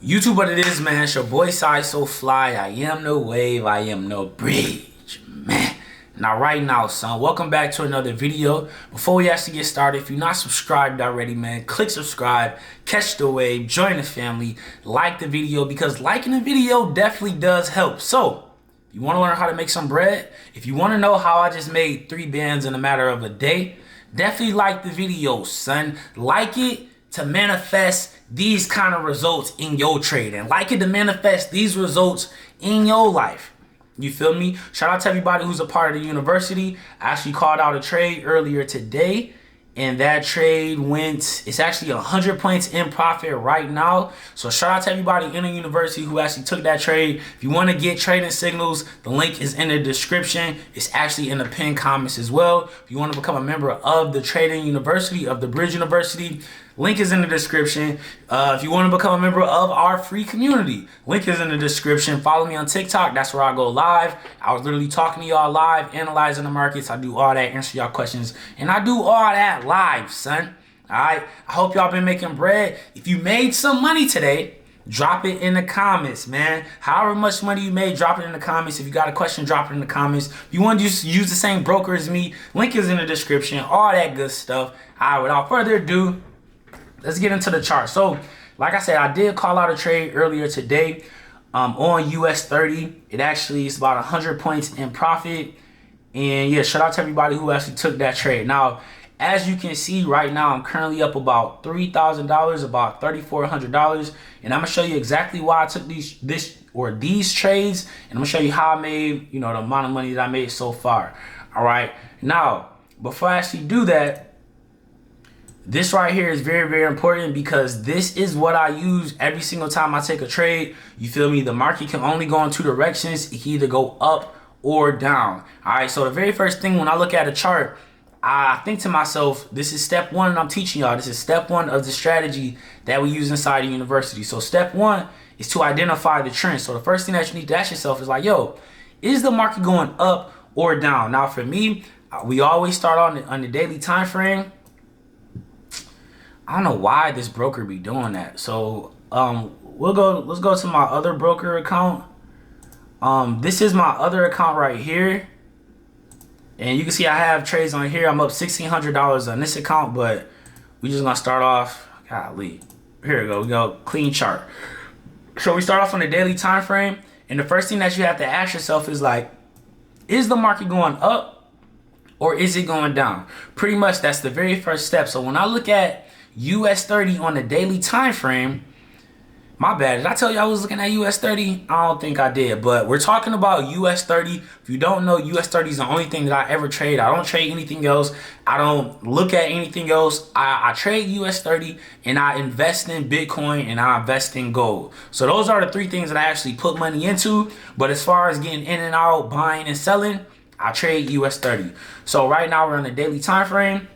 YouTube, what it is, man. It's your boy Sayysooflyy. I am no wave, I am no bridge, man. Now, right now, son, welcome back to another video. Before we actually get started, if you're not subscribed already, man, click subscribe, catch the wave, join the family, like the video, because liking the video definitely does help. So, if you want to learn how to make some bread, if you want to know how I just made 3 bands in a matter of a day, definitely like the video, son. Like it to manifest these kind of results in your trade, and like it to manifest these results in your life. You feel me? Shout out to everybody who's a part of the university. I actually called out a trade earlier today, and that trade went, it's actually 100 points in profit right now. So shout out to everybody in the university who actually took that trade. If you want to get trading signals, the link is in the description. It's actually in the pinned comments as well. If you want to become a member of the trading university, of the Bridge University, link is in the description. If you want to become a member of our free community, link is in the description. Follow me on TikTok. That's where I go live. I was literally talking to y'all live, analyzing the markets. I do all that, answer y'all questions, and I do all that live, son. All right. I hope y'all been making bread. If you made some money today, drop it in the comments, man. However much money you made, drop it in the comments. If you got a question, drop it in the comments. If you want to use the same broker as me, link is in the description. All that good stuff. All right. Without further ado, let's get into the chart. So, like I said, I did call out a trade earlier today on US30. It actually is about 100 points in profit. And yeah, shout out to everybody who actually took that trade. Now, as you can see right now, I'm currently up about $3,000, about $3,400. And I'm going to show you exactly why I took these trades. And I'm going to show you how I made, the amount of money that I made so far. All right. Now, before I actually do that, this right here is very, very important, because this is what I use every single time I take a trade. You feel me? The market can only go in 2 directions. It can either go up or down. All right. So the very first thing when I look at a chart, I think to myself, this is step 1, and I'm teaching y'all. This is step 1 of the strategy that we use inside the university. So step 1 is to identify the trend. So the first thing that you need to ask yourself is like, yo, is the market going up or down? Now for me, we always start on the daily time frame. I don't know why this broker be doing that. So let's go to my other broker account. This is my other account right here. And you can see I have trades on here. I'm up $1,600 on this account, but we just gonna start off. Golly, here we go. We go clean chart. So we start off on the daily time frame, and the first thing that you have to ask yourself is like, is the market going up or is it going down? Pretty much that's the very first step. So when I look at US30 on the daily time frame, my bad, did I tell you I was looking at US30? I don't think I did, but we're talking about US30. If you don't know, US30 is the only thing that I ever trade. I don't trade anything else. I don't look at anything else. I trade US30, and I invest in Bitcoin, and I invest in gold. So those are the 3 things that I actually put money into. But as far as getting in and out, buying and selling, I trade US30. So right now we're on the daily time frame.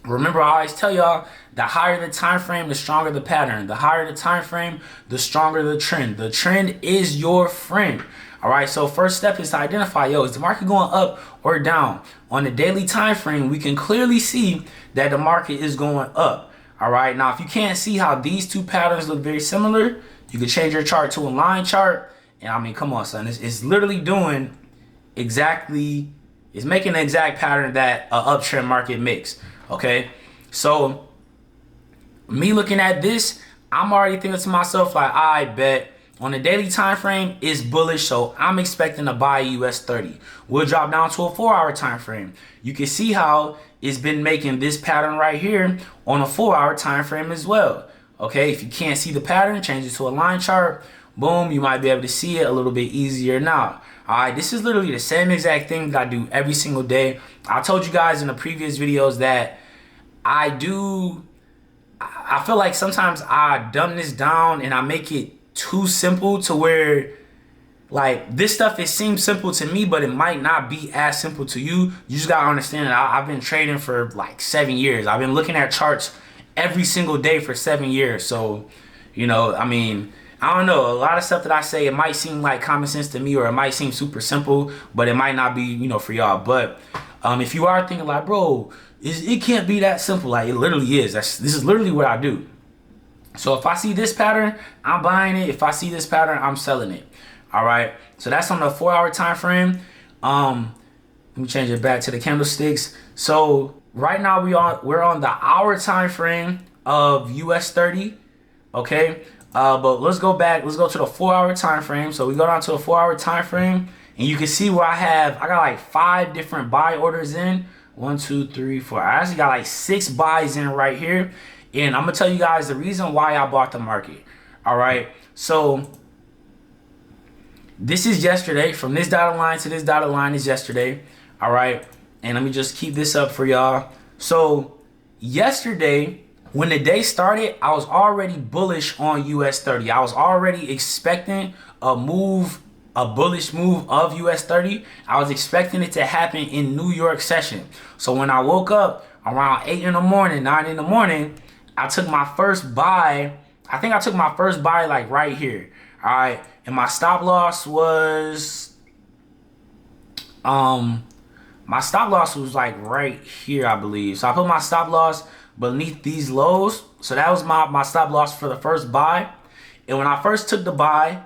Remember, I always tell y'all, the higher the time frame, the stronger the pattern. The higher the time frame, the stronger the trend. The trend is your friend. All right, so first step is to identify, yo, is the market going up or down? On the daily time frame, we can clearly see that the market is going up. All right, now if you can't see how these 2 patterns look very similar, you can change your chart to a line chart. And I mean, come on, son, it's literally doing exactly, it's making the exact pattern that an uptrend market makes. Okay, so me looking at this, I'm already thinking to myself like, I bet on the daily time frame is bullish, so I'm expecting to buy US30. We'll drop down to a 4-hour time frame. You can see how it's been making this pattern right here on a 4-hour time frame as well. Okay, if you can't see the pattern, change it to a line chart. Boom, you might be able to see it a little bit easier now. All right, this is literally the same exact thing that I do every single day. I told you guys in the previous videos that I feel like sometimes I dumb this down and I make it too simple to where, like, this stuff, it seems simple to me, but it might not be as simple to you. You just gotta understand that I've been trading for like 7 years. I've been looking at charts every single day for 7 years. So, I mean, I don't know. A lot of stuff that I say, it might seem like common sense to me, or it might seem super simple, but it might not be, for y'all. But if you are thinking like, bro, it can't be that simple. Like, it literally is. This is literally what I do. So if I see this pattern, I'm buying it. If I see this pattern, I'm selling it. All right. So that's on the 4-hour time frame. Let me change it back to the candlesticks. So right now we're on the hour time frame of US30. Okay. But let's go back. Let's go to the 4-hour time frame. So we go down to a 4-hour time frame, and you can see where I got like 5 different buy orders in. 1, 2, 3, 4. I actually got like 6 buys in right here. And I'm gonna tell you guys the reason why I bought the market. All right. So this is yesterday. From this dotted line to this dotted line is yesterday. All right. And let me just keep this up for y'all. So yesterday, when the day started, I was already bullish on US30. I was already expecting a bullish move of US30. I was expecting it to happen in New York session. So when I woke up around 8 in the morning, 9 in the morning, I took my first buy. I think I took my first buy like right here. All right. And my stop loss was, like right here, I believe. So I put my stop loss beneath these lows. So that was my stop loss for the first buy. And when I first took the buy,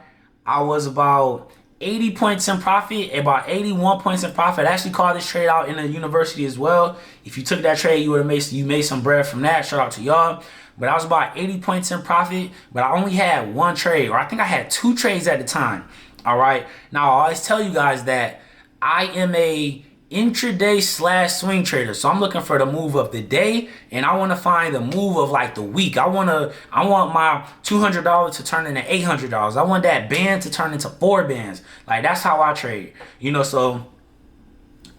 I was about 80 points in profit, about 81 points in profit. I actually called this trade out in the university as well. If you took that trade, you made some bread from that. Shout out to y'all. But I was about 80 points in profit, but I only had 1 trade, or I think I had 2 trades at the time. All right. Now I always tell you guys that I am a intraday / swing trader. So I'm looking for the move of the day, and I want to find the move of like the week. I want my $200 to turn into $800. I want that band to turn into 4 bands. Like that's how I trade, so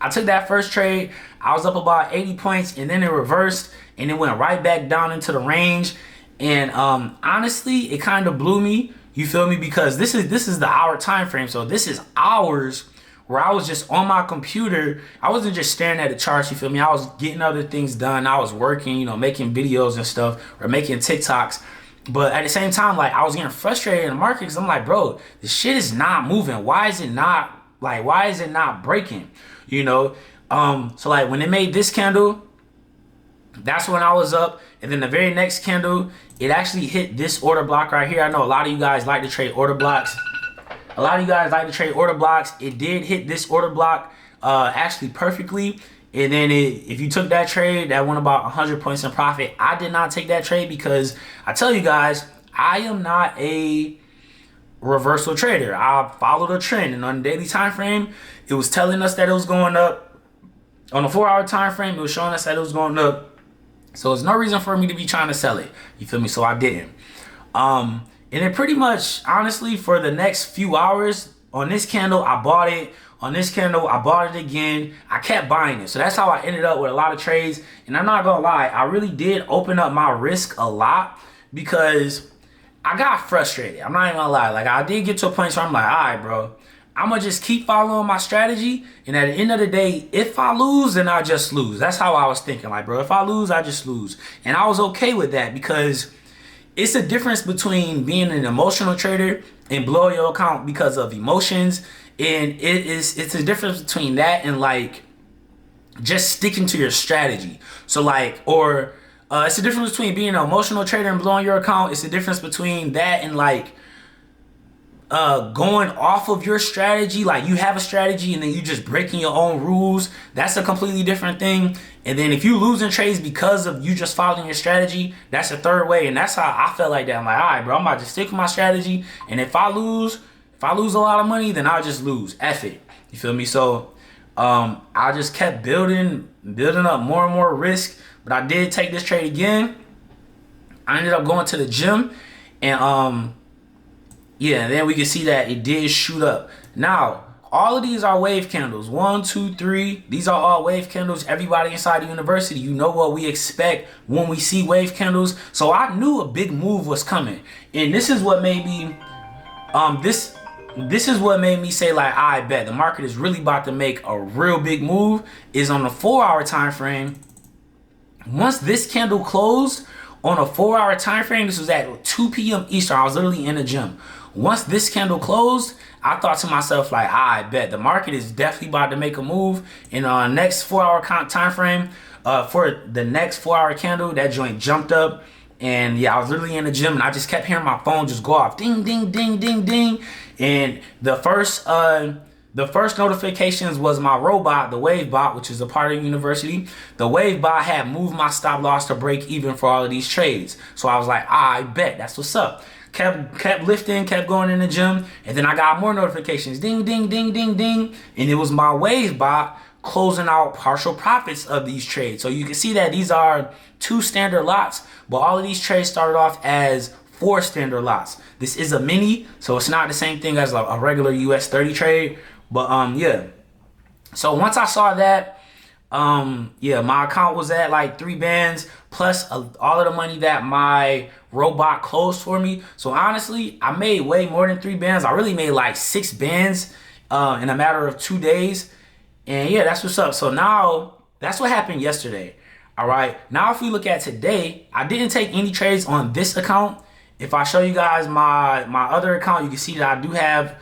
I took that first trade. I was up about 80 points, and then it reversed and it went right back down into the range. And honestly, it kind of blew me. You feel me? Because this is the hour time frame. So this is hours where I was just on my computer. I wasn't just staring at the charts, you feel me? I was getting other things done. I was working, making videos and stuff, or making TikToks. But at the same time, like I was getting frustrated in the market because I'm like, bro, this shit is not moving. Why is it not breaking? So like when it made this candle, that's when I was up. And then the very next candle, it actually hit this order block right here. I know a lot of you guys like to trade order blocks. It did hit this order block actually perfectly. And then if you took that trade, that went about 100 points in profit. I did not take that trade because I tell you guys, I am not a reversal trader. I followed a trend, and on the daily time frame, it was telling us that it was going up. On the 4-hour time frame, it was showing us that it was going up. So there's no reason for me to be trying to sell it. You feel me? So I didn't. And then pretty much, honestly, for the next few hours, on this candle, I bought it. On this candle, I bought it again. I kept buying it. So that's how I ended up with a lot of trades. And I'm not going to lie, I really did open up my risk a lot because I got frustrated. I'm not even going to lie. Like, I did get to a point where I'm like, all right, bro, I'm going to just keep following my strategy. And at the end of the day, if I lose, then I just lose. That's how I was thinking. Like, bro, if I lose, I just lose. And I was okay with that because it's a difference between being an emotional trader and blow your account because of emotions. And it's a difference between that and like just sticking to your strategy. So like, it's a difference between being an emotional trader and blowing your account. It's a difference between that and like going off of your strategy. Like you have a strategy and then you just breaking your own rules. That's a completely different thing. And then if you losing trades because of you just following your strategy, that's a third way. And that's how I felt like that. I'm like, all right, bro, I'm about to stick with my strategy. And if I lose a lot of money, then I'll just lose. F it. You feel me? So I just kept building up more and more risk. But I did take this trade again. I ended up going to the gym, and then we can see that it did shoot up. Now, all of these are wave candles. 1, 2, 3. These are all wave candles. Everybody inside the university, you know what we expect when we see wave candles. So I knew a big move was coming. And this is what made me this is what made me say, like, I bet the market is really about to make a real big move. Is on the 4-hour time frame. Once this candle closed on a 4-hour time frame, this was at 2 p.m. Eastern. I was literally in the gym. Once this candle closed, I thought to myself, like, I bet the market is definitely about to make a move. And on next 4-hour time frame, for the next 4-hour candle, that joint jumped up And yeah, I was literally in the gym and I just kept hearing my phone just go off. Ding, ding, ding, ding, ding. And the first notifications was my robot, the Wave bot, which is a part of the university. The Wave bot had moved my stop loss to break even for all of these trades. So I was like, I bet that's what's up. Kept lifting, kept going in the gym. And then I got more notifications. Ding, ding, ding, ding, ding. And it was my Wave bot closing out partial profits of these trades. So you can see that these are 2 standard lots, but all of these trades started off as 4 standard lots. This is a mini, so it's not the same thing as a regular US30 trade. But yeah. So once I saw that, yeah, my account was at like 3 bands plus all of the money that my robot closed for me. So honestly, I made way more than 3 bands. I really made like 6 bands in a matter of 2 days. And yeah, that's what's up. So now that's what happened yesterday. All right. Now, if we look at today, I didn't take any trades on this account. If I show you guys my other account, you can see that I do have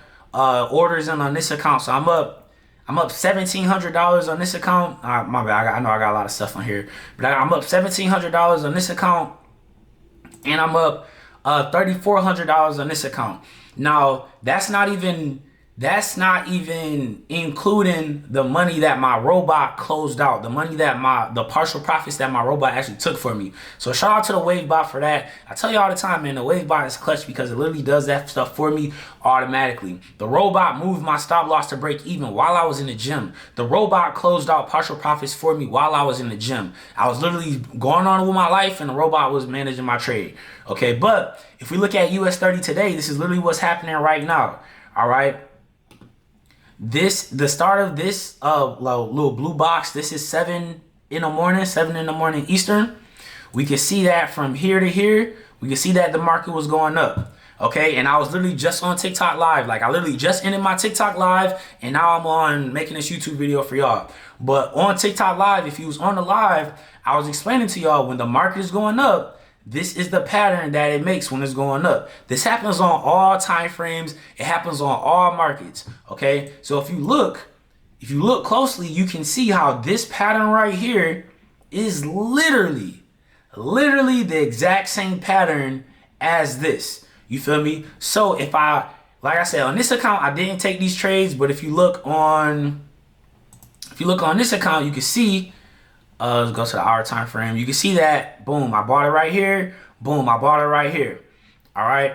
orders in on this account. So I'm up $1,700 on this account. My bad. I know I got a lot of stuff on here, but I'm up $1,700 on this account, and I'm up $3,400 on this account. Now that's not even including the money that my robot closed out, the money that the partial profits that my robot actually took for me. So shout out to the Wave bot for that. I tell you all the time, man, the Wave bot is clutch because it literally does that stuff for me automatically. The robot moved my stop loss to break even while I was in the gym. The robot closed out partial profits for me while I was in the gym. I was literally going on with my life and the robot was managing my trade. Okay, but if we look at US30 today, this is literally what's happening right now. All right. The start of this little blue box, this is 7 in the morning Eastern. We can see that from here to here, we can see that the market was going up. Okay, and I was literally just on TikTok live. Like I literally just ended my TikTok live and now I'm on making this YouTube video for y'all. But on TikTok live, if you was on the live, I was explaining to y'all when the market is going up, this is the pattern that it makes when it's going up. This happens on all time frames. It happens on all markets. Okay. So if you look closely, you can see how this pattern right here is literally the exact same pattern as this. You feel me? So like I said, on this account, I didn't take these trades, but if you look on this account, you can see, let's go to the hour time frame. You can see that, boom, I bought it right here. Boom, I bought it right here. All right.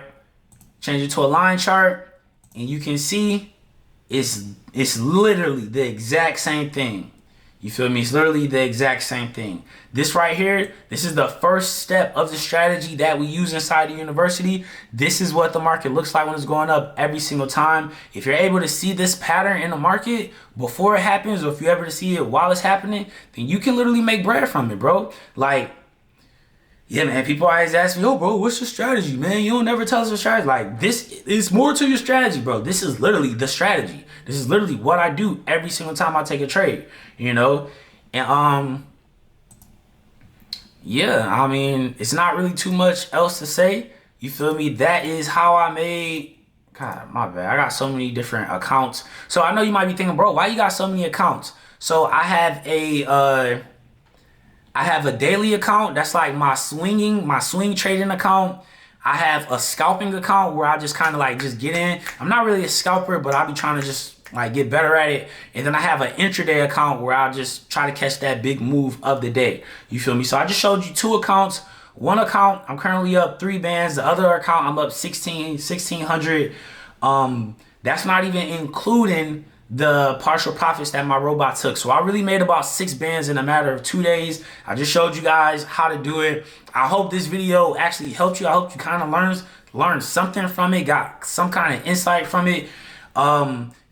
Change it to a line chart and you can see it's literally the exact same thing. You feel me? It's literally the exact same thing. This right here, this is the first step of the strategy that we use inside the university. This is what the market looks like when it's going up every single time. If you're able to see this pattern in the market before it happens, or if you're able to see it while it's happening, then you can literally make bread from it, bro. Like, yeah, man, people always ask me, oh, bro, what's your strategy, man? You don't never tell us your strategy. Like, this is more to your strategy, bro. This is literally the strategy. This is literally what I do every single time I take a trade, you know? And, yeah, I mean, it's not really too much else to say. You feel me? That is how I made, God, my bad. I got so many different accounts. So I know you might be thinking, bro, why you got so many accounts? So I have a daily account. That's like my swing trading account. I have a scalping account where I just kind of like just get in. I'm not really a scalper, but I'll be trying to just like get better at it. And then I have an intraday account where I'll just try to catch that big move of the day. You feel me? So I just showed you 2 accounts. One account, I'm currently up 3 bands. The other account, I'm up 1,600. That's not even including the partial profits that my robot took. So I really made about 6 bands in a matter of 2 days. I just showed you guys how to do it. I hope this video actually helped you. I hope you kind of learned something from it, got some kind of insight from it.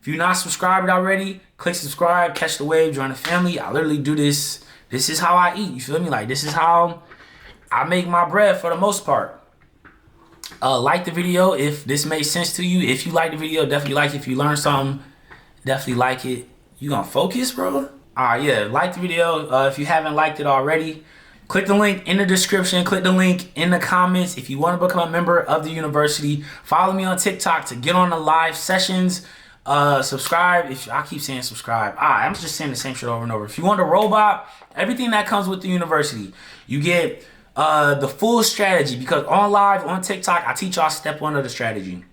If you're not subscribed already, click subscribe, catch the wave, join the family. I literally do this. This is how I eat. You feel me? Like, this is how I make my bread for the most part. Like the video if this made sense to you. If you like the video, definitely like it. If you learned something, definitely like it. You gonna focus, bro? Alright, yeah, like the video. If you haven't liked it already, click the link in the description. Click the link in the comments if you want to become a member of the university. Follow me on TikTok to get on the live sessions. Subscribe. If I keep saying subscribe, I'm just saying the same shit over and over. If you want a robot, everything that comes with the university, you get the full strategy, because on live, on TikTok, I teach y'all step 1 of the strategy.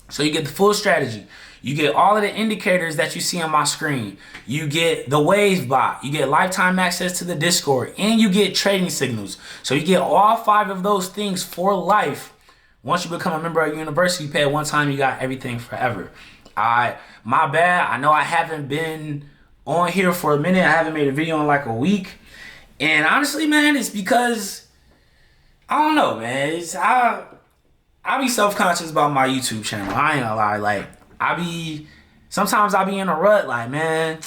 So you get the full strategy. You get all of the indicators that you see on my screen. You get the wave bot. You get lifetime access to the Discord. And you get trading signals. So you get all 5 of those things for life. Once you become a member of university, you pay at one time, you got everything forever. Alright, my bad. I know I haven't been on here for a minute. I haven't made a video in like a week. And honestly, man, it's because, I don't know, man. I be self-conscious about my YouTube channel. I ain't gonna lie. Like, sometimes I be in a rut, like, man,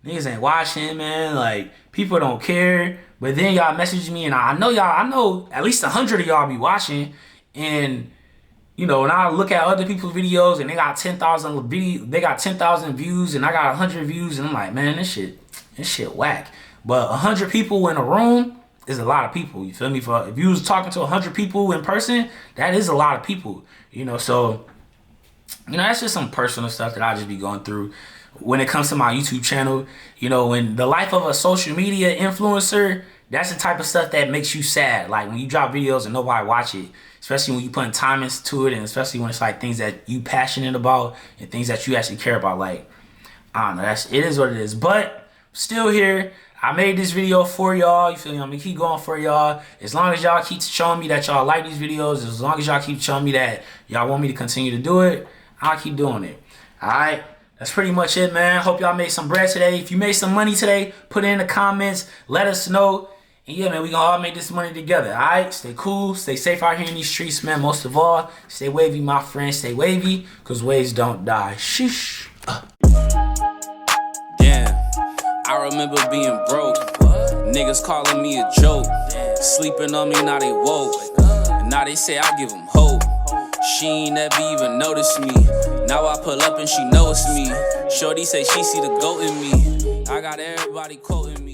niggas ain't watching, man. Like, people don't care. But then y'all message me, and I know at least 100 of y'all be watching. And, you know, when I look at other people's videos and they got 10,000 views and I got 100 views, and I'm like, man, this shit whack. But 100 people in a room is a lot of people. You feel me? If you was talking to 100 people in person, that is a lot of people. You know, so, you know, that's just some personal stuff that I just be going through when it comes to my YouTube channel. You know, when the life of a social media influencer, that's the type of stuff that makes you sad. Like when you drop videos and nobody watch it, especially when you putting time into it, and especially when it's like things that you passionate about and things that you actually care about. Like, I don't know, it is what it is. But still here. I made this video for y'all. You feel me? I'm gonna keep going for y'all. As long as y'all keep showing me that y'all like these videos, as long as y'all keep showing me that y'all want me to continue to do it, I'll keep doing it. Alright? That's pretty much it, man. Hope y'all made some bread today. If you made some money today, put it in the comments. Let us know. And yeah, man, we gonna all make this money together. Alright? Stay cool. Stay safe out here in these streets, man. Most of all, stay wavy, my friends. Stay wavy, because waves don't die. Sheesh. I remember being broke, niggas calling me a joke, sleeping on me, now they woke, and now they say I give them hope. She ain't never even noticed me, now I pull up and she knows me. Shorty say she see the goat in me, I got everybody quoting me.